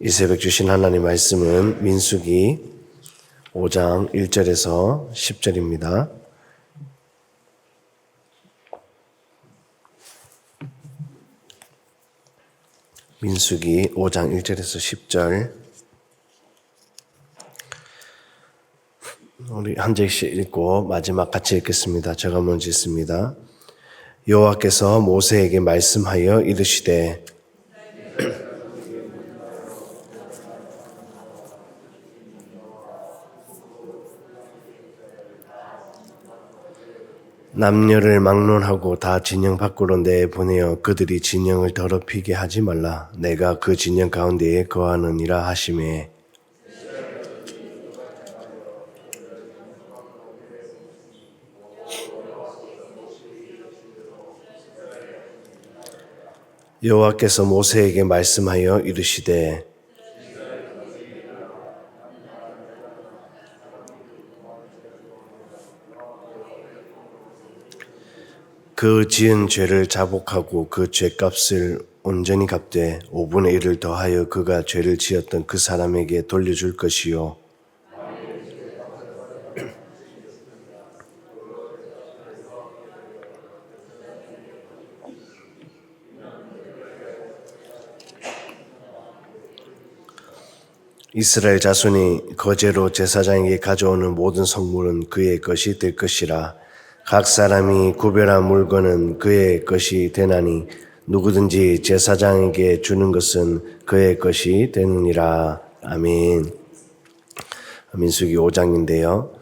이 새벽 주신 하나님 말씀은 민수기 5장 1절에서 10절입니다. 민수기 5장 1절에서 10절 우리 한 절씩 읽고 마지막 같이 읽겠습니다. 제가 먼저 읽습니다. 여호와께서 모세에게 말씀하여 이르시되 남녀를 막론하고 다 진영 밖으로 내보내어 그들이 진영을 더럽히게 하지 말라. 내가 그 진영 가운데에 거하느니라 하시매 여호와께서 모세에게 말씀하여 이르시되 그 지은 죄를 자복하고 그 죄값을 온전히 갚되 5분의 1을 더하여 그가 죄를 지었던 그 사람에게 돌려줄 것이요 이스라엘 자손이 거제로 제사장에게 가져오는 모든 성물은 그의 것이 될 것이라. 각 사람이 구별한 물건은 그의 것이 되나니 누구든지 제사장에게 주는 것은 그의 것이 되느니라. 아멘. 민수기 5장인데요.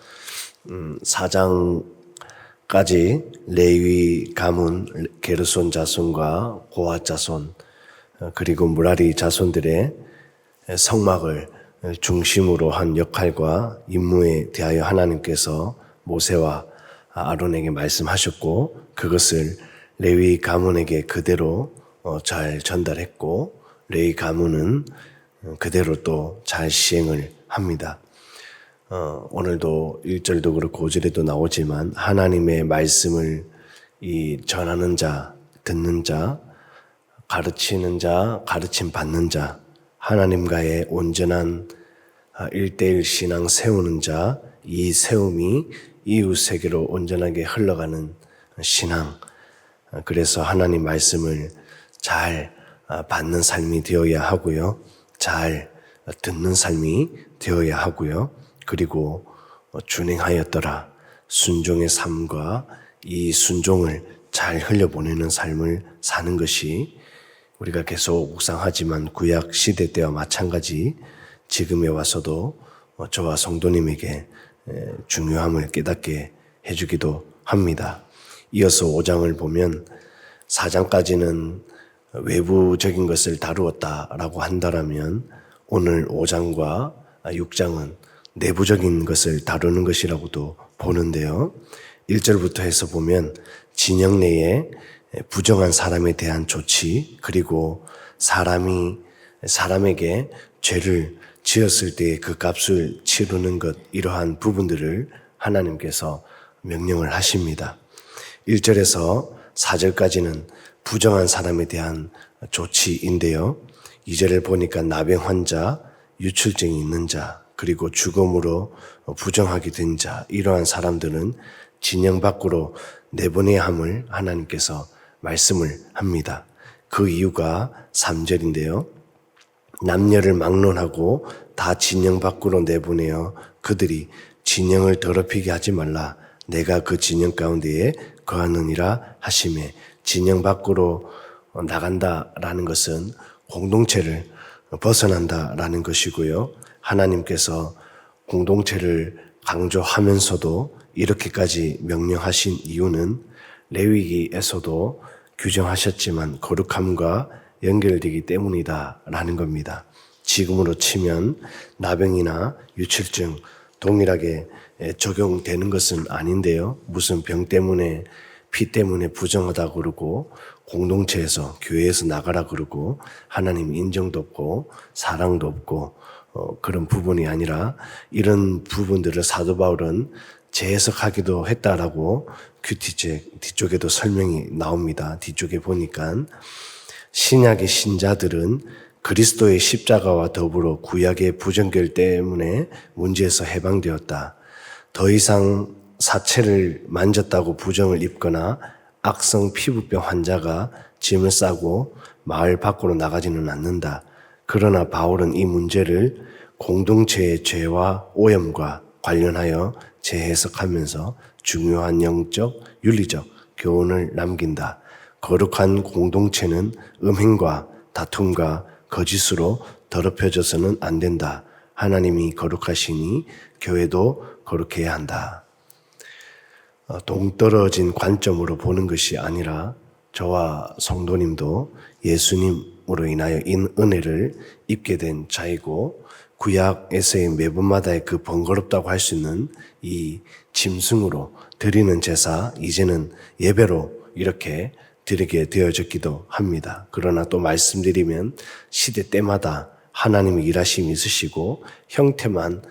4장까지 레위 가문 게르손 자손과 고앗 자손 그리고 무라리 자손들의 성막을 중심으로 한 역할과 임무에 대하여 하나님께서 모세와 아론에게 말씀하셨고 그것을 레위 가문에게 그대로 잘 전달했고 레위 가문은 그대로 또 잘 시행을 합니다. 오늘도 1절도 그렇고 5절에도 나오지만 하나님의 말씀을 전하는 자, 듣는 자, 가르치는 자, 가르침 받는 자, 하나님과의 온전한 1:1 신앙 세우는 자, 이 세움이 이웃에게로 온전하게 흘러가는 신앙. 그래서 하나님 말씀을 잘 받는 삶이 되어야 하고요. 잘 듣는 삶이 되어야 하고요. 그리고 준행하였더라. 순종의 삶과 이 순종을 잘 흘려보내는 삶을 사는 것이 우리가 계속 묵상하지만 구약 시대 때와 마찬가지 지금에 와서도 저와 성도님에게 중요함을 깨닫게 해주기도 합니다. 이어서 5장을 보면 4장까지는 외부적인 것을 다루었다라고 한다면 오늘 5장과 6장은 내부적인 것을 다루는 것이라고도 보는데요. 1절부터 해서 보면 진영 내에 부정한 사람에 대한 조치 그리고 사람에게 죄를 지었을 때 그 값을 치르는 것 이러한 부분들을 하나님께서 명령을 하십니다. 1절에서 4절까지는 부정한 사람에 대한 조치인데요. 2절을 보니까 나병 환자, 유출증이 있는 자, 그리고 죽음으로 부정하게 된 자 이러한 사람들은 진영 밖으로 내보내야 함을 하나님께서 말씀을 합니다. 그 이유가 3절인데요. 남녀를 막론하고 다 진영 밖으로 내보내어 그들이 진영을 더럽히게 하지 말라. 내가 그 진영 가운데에 거하느니라 하시매 진영 밖으로 나간다라는 것은 공동체를 벗어난다라는 것이고요. 하나님께서 공동체를 강조하면서도 이렇게까지 명령하신 이유는 레위기에서도 규정하셨지만 거룩함과 연결되기 때문이다라는 겁니다. 지금으로 치면 나병이나 유출증 동일하게 적용되는 것은 아닌데요. 무슨 병 때문에 피 때문에 부정하다 그러고 공동체에서 교회에서 나가라 그러고 하나님 인정도 없고 사랑도 없고 그런 부분이 아니라 이런 부분들을 사도 바울은 재해석하기도 했다라고 큐티책 뒤쪽에도 설명이 나옵니다. 뒤쪽에 보니까 신약의 신자들은 그리스도의 십자가와 더불어 구약의 부정결 때문에 문제에서 해방되었다. 더 이상 사체를 만졌다고 부정을 입거나 악성 피부병 환자가 짐을 싸고 마을 밖으로 나가지는 않는다. 그러나 바울은 이 문제를 공동체의 죄와 오염과 관련하여 재해석하면서 중요한 영적, 윤리적 교훈을 남긴다. 거룩한 공동체는 음행과 다툼과 거짓으로 더럽혀져서는 안 된다. 하나님이 거룩하시니 교회도 거룩해야 한다. 동떨어진 관점으로 보는 것이 아니라 저와 성도님도 예수님으로 인하여 은혜를 입게 된 자이고 구약에서의 매번마다의 그 번거롭다고 할 수 있는 이 짐승으로 드리는 제사 이제는 예배로 이렇게 드리게 되어졌기도 합니다. 그러나 또 말씀드리면 시대 때마다 하나님의 일하심이 있으시고 형태만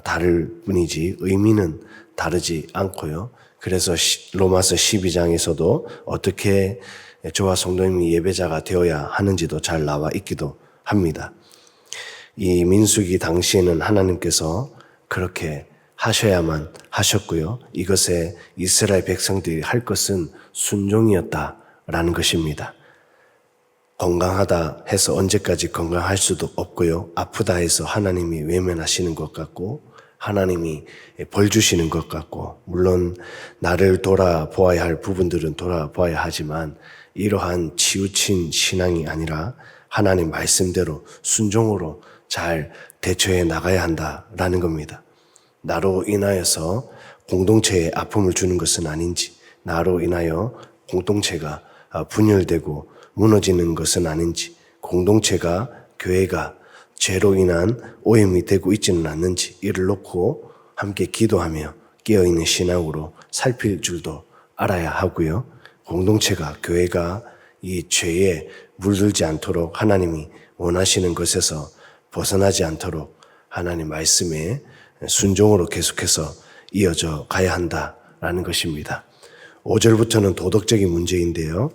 다를 뿐이지 의미는 다르지 않고요. 그래서 로마서 12장에서도 어떻게 저와 성도님이 예배자가 되어야 하는지도 잘 나와 있기도 합니다. 이 민수기 당시에는 하나님께서 그렇게 하셔야만 하셨고요. 이것에 이스라엘 백성들이 할 것은 순종이었다라는 것입니다. 건강하다 해서 언제까지 건강할 수도 없고요. 아프다 해서 하나님이 외면하시는 것 같고 하나님이 벌 주시는 것 같고 물론 나를 돌아보아야 할 부분들은 돌아보아야 하지만 이러한 치우친 신앙이 아니라 하나님 말씀대로 순종으로 잘 대처해 나가야 한다라는 겁니다. 나로 인하여서 공동체에 아픔을 주는 것은 아닌지, 나로 인하여 공동체가 분열되고 무너지는 것은 아닌지, 공동체가, 교회가 죄로 인한 오염이 되고 있지는 않는지 이를 놓고 함께 기도하며 깨어있는 신앙으로 살필 줄도 알아야 하고요. 공동체가, 교회가 이 죄에 물들지 않도록 하나님이 원하시는 것에서 벗어나지 않도록 하나님 말씀에 순종으로 계속해서 이어져 가야 한다라는 것입니다. 5절부터는 도덕적인 문제인데요.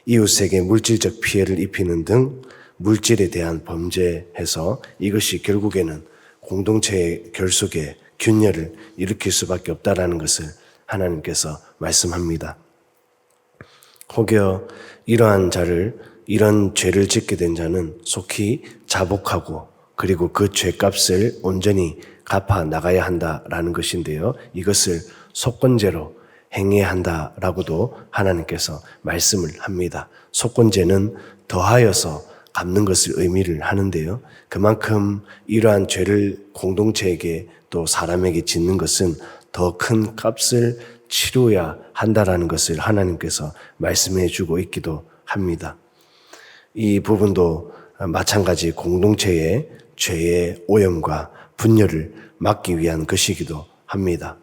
이웃에게 물질적 피해를 입히는 등 물질에 대한 범죄해서 이것이 결국에는 공동체의 결속에 균열을 일으킬 수밖에 없다라는 것을 하나님께서 말씀합니다. 혹여 이런 죄를 짓게 된 자는 속히 자복하고 그리고 그 죄값을 온전히 갚아 나가야 한다라는 것인데요. 이것을 속건제로 행해야 한다라고도 하나님께서 말씀을 합니다. 속건제는 더하여서 갚는 것을 의미를 하는데요. 그만큼 이러한 죄를 공동체에게 또 사람에게 짓는 것은 더 큰 값을 치러야 한다라는 것을 하나님께서 말씀해 주고 있기도 합니다. 이 부분도 마찬가지 공동체의 죄의 오염과 분열을 막기 위한 것이기도 합니다.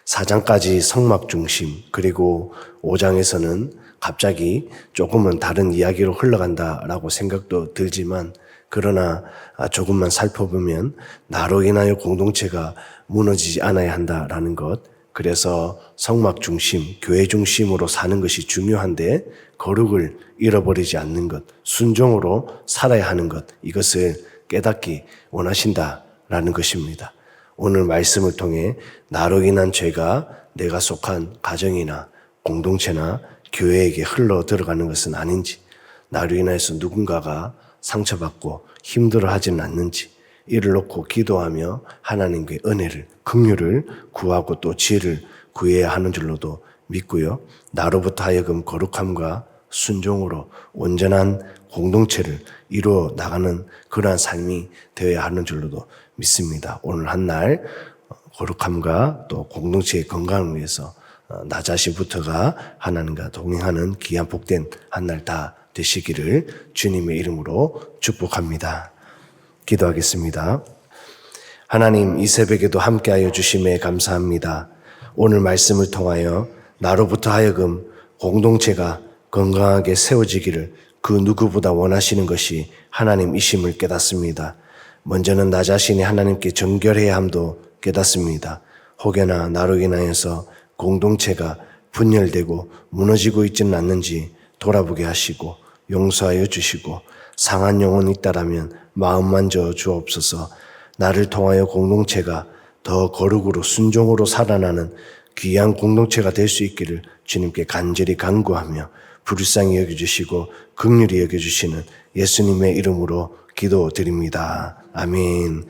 4장까지 성막 중심, 그리고 5장에서는 갑자기 조금은 다른 이야기로 흘러간다라고 생각도 들지만 그러나 조금만 살펴보면 나로 인하여 공동체가 무너지지 않아야 한다라는 것, 그래서 성막 중심, 교회 중심으로 사는 것이 중요한데 거룩을 잃어버리지 않는 것, 순종으로 살아야 하는 것, 이것을 깨닫기 원하신다라는 것입니다. 오늘 말씀을 통해 나로 인한 죄가 내가 속한 가정이나 공동체나 교회에게 흘러 들어가는 것은 아닌지, 나로 인해서 누군가가 상처받고 힘들어하지는 않는지 이를 놓고 기도하며 하나님께 은혜를, 긍휼을 구하고 또 지혜를 구해야 하는 줄로도 믿고요. 나로부터 하여금 거룩함과 순종으로 온전한 공동체를 이루어 나가는 그러한 삶이 되어야 하는 줄로도 믿습니다. 오늘 한 날 거룩함과 또 공동체의 건강을 위해서 나 자신부터가 하나님과 동행하는 귀한 복된 한 날 다 되시기를 주님의 이름으로 축복합니다. 기도하겠습니다. 하나님, 이 새벽에도 함께하여 주심에 감사합니다. 오늘 말씀을 통하여 나로부터 하여금 공동체가 건강하게 세워지기를 그 누구보다 원하시는 것이 하나님이심을 깨닫습니다. 먼저는 나 자신이 하나님께 정결해야 함도 깨닫습니다. 혹여나 나로 인하여서 공동체가 분열되고 무너지고 있지는 않는지 돌아보게 하시고 용서하여 주시고 상한 영혼이 있다라면 마음 만져 주옵소서. 나를 통하여 공동체가 더 거룩으로 순종으로 살아나는 귀한 공동체가 될 수 있기를 주님께 간절히 간구하며 불쌍히 여겨주시고 긍휼히 여겨주시는 예수님의 이름으로 기도드립니다. 아멘.